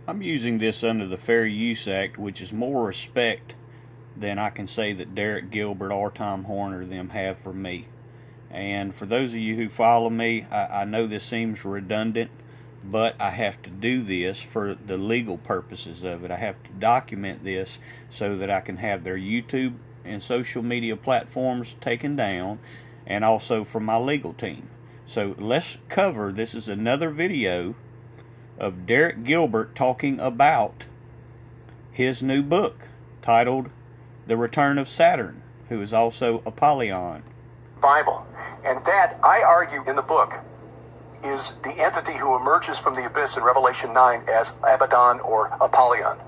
I'm using this under the Fair Use Act, which is more respect than I can say that Derek Gilbert or Tom Horner them have for me. And for those of you who follow me, I know this seems redundant, but I have to do this for the legal purposes of it. I have to document this so that I can have their YouTube and social media platforms taken down, and also for my legal team. So let's cover, this is another video of Derek Gilbert talking about his new book titled The Return of Saturn, who is also Apollyon. Bible. And that, I argue in the book, is the entity who emerges from the abyss in Revelation 9 as Abaddon or Apollyon.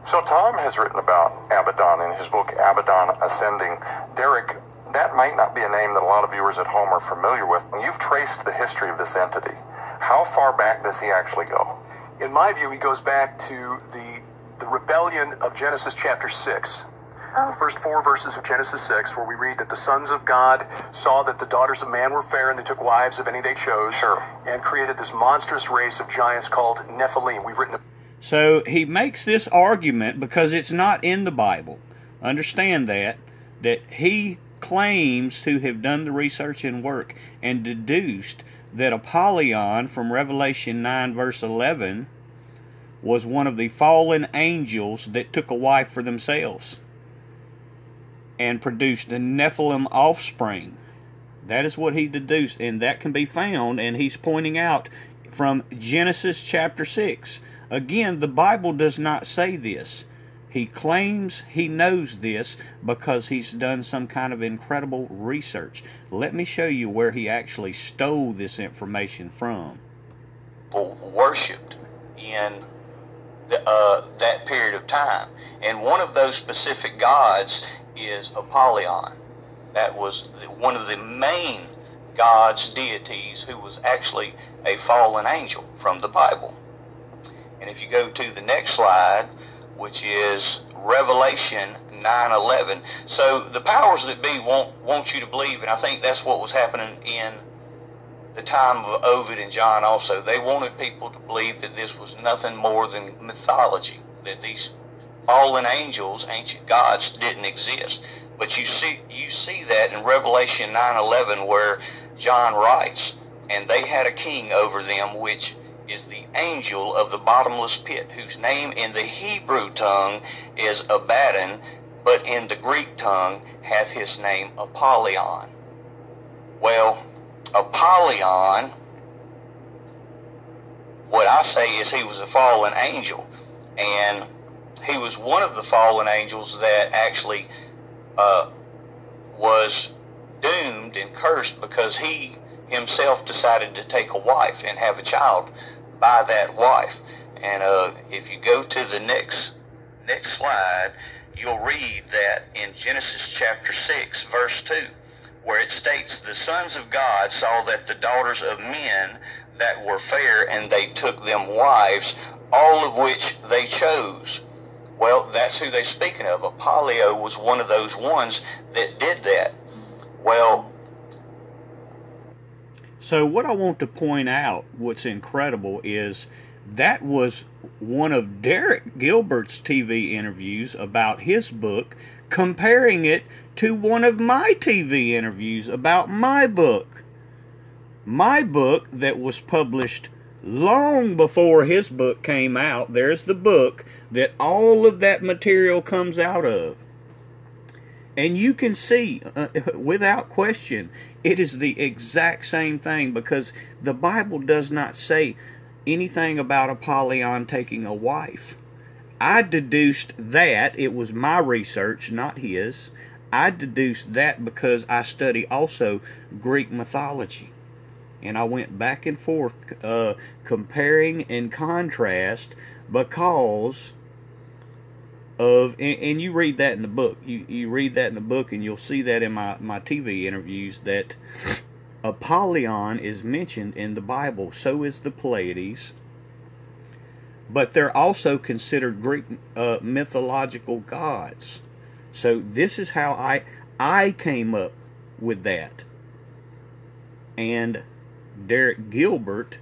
So Tom has written about Abaddon in his book Abaddon Ascending. Derek, that might not be a name that a lot of viewers at home are familiar with. You've traced the history of this entity. How far back does he actually go? In my view, he goes back to the rebellion of Genesis chapter 6. The first 4 verses of Genesis 6, where we read that the sons of God saw that the daughters of man were fair, and they took wives of any they chose, and created this monstrous race of giants called Nephilim. We've written. So he makes this argument because it's not in the Bible. Understand that he claims to have done the research and work and deduced that Apollyon from Revelation 9 verse 11 was one of the fallen angels that took a wife for themselves and produced the Nephilim offspring. That is what he deduced, and that can be found, and he's pointing out from Genesis chapter 6. Again, the Bible does not say this. He claims he knows this because he's done some kind of incredible research. Let me show you where he actually stole this information from. Worshipped in that period of time. And one of those specific gods is Apollyon. That was one of the main gods, deities, who was actually a fallen angel from the Bible. And if you go to the next slide, which is Revelation 9:11. So the powers that be want you to believe, and I think that's what was happening in the time of Ovid and John also. They wanted people to believe that this was nothing more than mythology, that these fallen angels, ancient gods, didn't exist. But you see that in Revelation 9:11, where John writes, and they had a king over them, which is the angel of the bottomless pit, whose name in the Hebrew tongue is Abaddon, but in the Greek tongue hath his name Apollyon. Well, Apollyon, what I say is he was a fallen angel, and he was one of the fallen angels that actually was doomed and cursed because he himself decided to take a wife and have a child by that wife. And if you go to the next slide, you'll read that in Genesis chapter 6 verse 2, where it states, the sons of God saw that the daughters of men that were fair, and they took them wives, all of which they chose. Well, that's who they're speaking of. Apollyon was one of those ones that did that. Well, so what I want to point out, what's incredible, is that was one of Derek Gilbert's TV interviews about his book, comparing it to one of my TV interviews about my book. My book that was published long before his book came out. There's the book that all of that material comes out of. And you can see, without question, it is the exact same thing, because the Bible does not say anything about Apollyon taking a wife. I deduced that. It was my research, not his. I deduced that because I study also Greek mythology. And I went back and forth comparing and contrast because of, and you read that in the book. You read that in the book, and you'll see that in my TV interviews, that Apollyon is mentioned in the Bible. So is the Pleiades. But they're also considered Greek mythological gods. So this is how I came up with that. And Derek Gilbert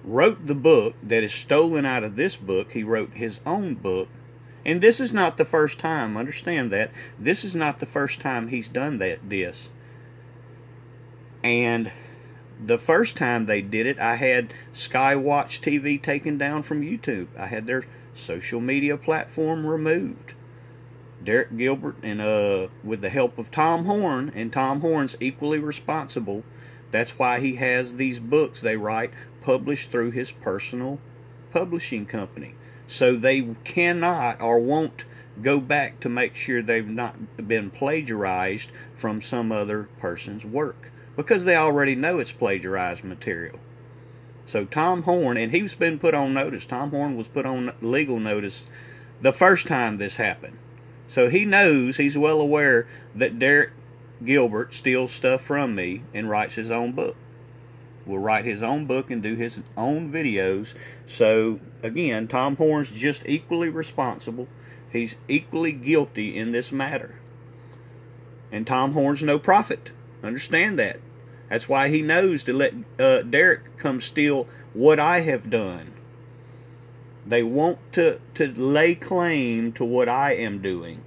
wrote the book that is stolen out of this book. He wrote his own book. And this is not the first time. Understand that. This is not the first time he's done this. And the first time they did it, I had Skywatch TV taken down from YouTube. I had their social media platform removed. Derek Gilbert, and with the help of Tom Horn, and Tom Horn's equally responsible. That's why he has these books they write published through his personal publishing company. So they cannot or won't go back to make sure they've not been plagiarized from some other person's work, because they already know it's plagiarized material. So Tom Horn, and he's been put on notice. Tom Horn was put on legal notice the first time this happened. So he knows, he's well aware that Derek Gilbert steals stuff from me and writes his own book. Will write his own book and do his own videos. So again, Tom Horn's just equally responsible. He's equally guilty in this matter. And Tom Horn's no prophet. Understand that. That's why he knows to let Derek come steal what I have done. They want to lay claim to what I am doing,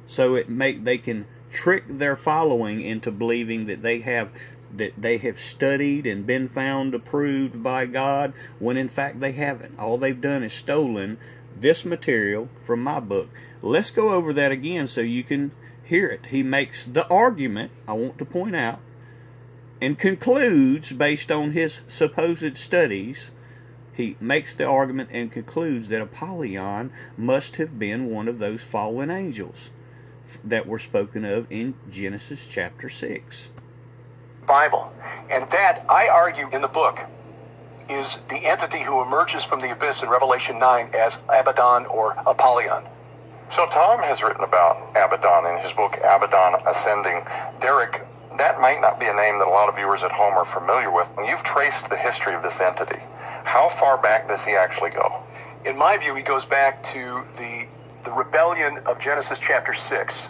so they can trick their following into believing that they have studied and been found approved by God, when in fact they haven't. All they've done is stolen this material from my book. Let's go over that again so you can hear it. He makes the argument, I want to point out, and concludes based on his supposed studies. He makes the argument and concludes that Apollyon must have been one of those fallen angels that were spoken of in Genesis chapter 6. Bible. And that, I argue in the book, is the entity who emerges from the abyss in Revelation 9 as Abaddon or Apollyon. So Tom has written about Abaddon in his book Abaddon Ascending. Derek, that might not be a name that a lot of viewers at home are familiar with. When you've traced the history of this entity, how far back does he actually go? In my view, he goes back to the rebellion of Genesis chapter 6.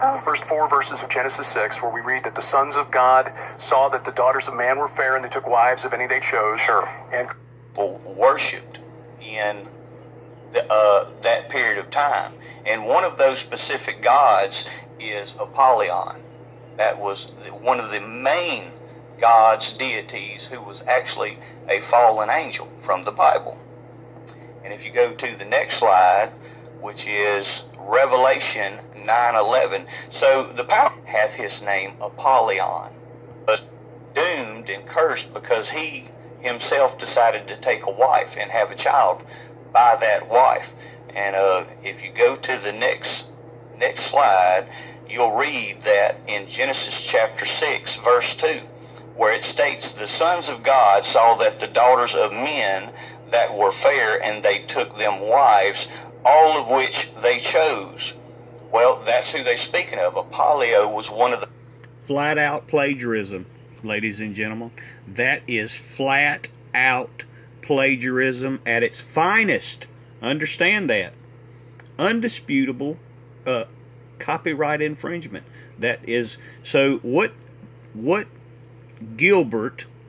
The first 4 verses of Genesis 6, where we read that the sons of God saw that the daughters of man were fair, and they took wives of any they chose. Sure. And worshipped in that period of time. And one of those specific gods is Apollyon. That was one of the main gods, deities, who was actually a fallen angel from the Bible. And if you go to the next slide, which is Revelation 9:11. So the power hath his name Apollyon, but doomed and cursed because he himself decided to take a wife and have a child by that wife. And if you go to the next slide, you'll read that in Genesis chapter 6, verse 2, where it states, the sons of God saw that the daughters of men that were fair, and they took them wives, all of which they chose. Well, that's who they're speaking of. Apollyon was one of the... Flat out plagiarism, ladies and gentlemen. That is flat out plagiarism at its finest. Understand that. Undisputable copyright infringement. That is, so what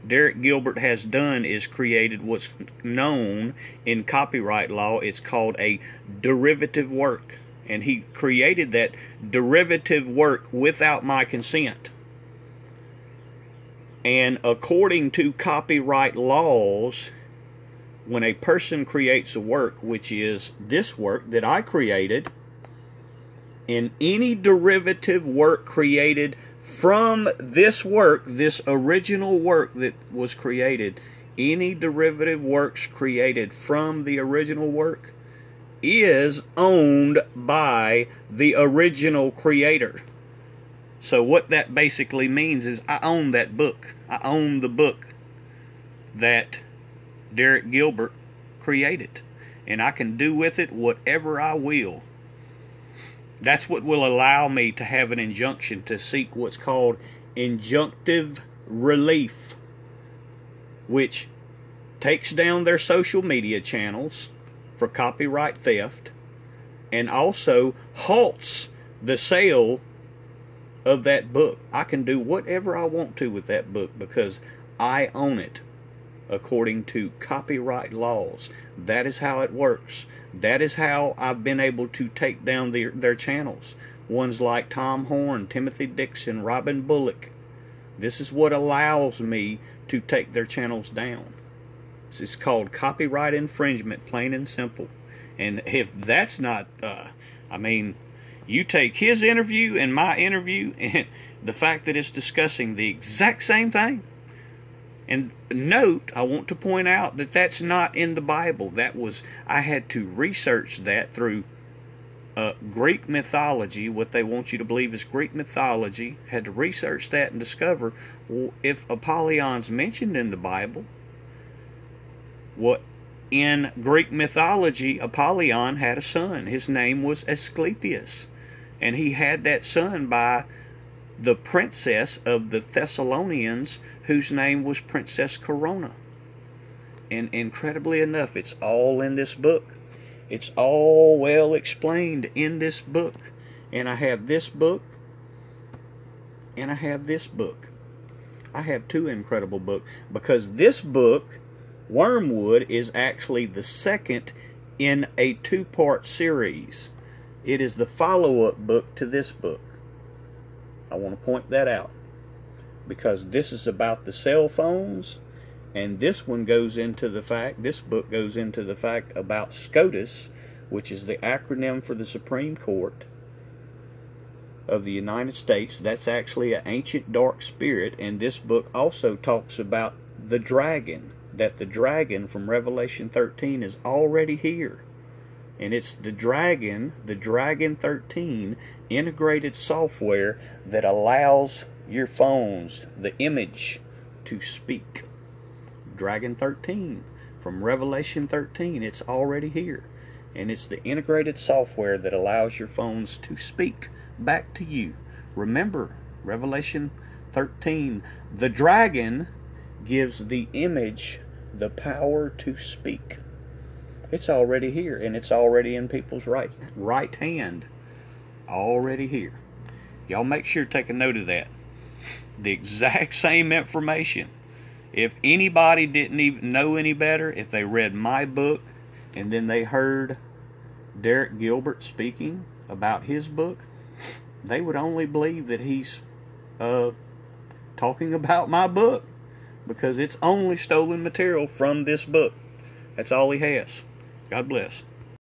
Derek Gilbert has done is created what's known in copyright law, it's called a derivative work. And he created that derivative work without my consent. And according to copyright laws, when a person creates a work, which is this work that I created, in any derivative work created from this work, this original work that was created, any derivative works created from the original work is owned by the original creator. So what that basically means is I own that book. I own the book that Derek Gilbert created, and I can do with it whatever I will. That's what will allow me to have an injunction to seek what's called injunctive relief, which takes down their social media channels for copyright theft and also halts the sale of that book. I can do whatever I want to with that book because I own it. according to copyright laws. That is how it works. That is how I've been able to take down their channels. Ones like Tom Horn, Timothy Dixon, Robin Bullock. This is what allows me to take their channels down. This is called copyright infringement, plain and simple. And if that's not, I mean, you take his interview and my interview, and the fact that it's discussing the exact same thing. And note, I want to point out that that's not in the Bible. I had to research that through Greek mythology, what they want you to believe is Greek mythology. Had to research that and discover, well, if Apollyon's mentioned in the Bible, what in Greek mythology, Apollyon had a son. His name was Asclepius. And he had that son by the princess of the Thessalonians, whose name was Princess Corona. And incredibly enough, it's all in this book. It's all well explained in this book. And I have this book, and I have this book. I have two incredible books, because this book, Wormwood, is actually the second in a two-part series. It is the follow-up book to this book. I want to point that out, because this is about the cell phones, and this one goes into the fact, this book goes into the fact about SCOTUS, which is the acronym for the Supreme Court of the United States. That's actually an ancient dark spirit, and this book also talks about the dragon, that the dragon from Revelation 13 is already here. And it's the Dragon 13 integrated software that allows your phones, the image, to speak. Dragon 13 from Revelation 13, it's already here. And it's the integrated software that allows your phones to speak back to you. Remember, Revelation 13, the dragon gives the image the power to speak. It's already here, and it's already in people's right hand. Already here. Y'all make sure to take a note of that. The exact same information. If anybody didn't even know any better, if they read my book, and then they heard Derek Gilbert speaking about his book, they would only believe that he's talking about my book, because it's only stolen material from this book. That's all he has. God bless.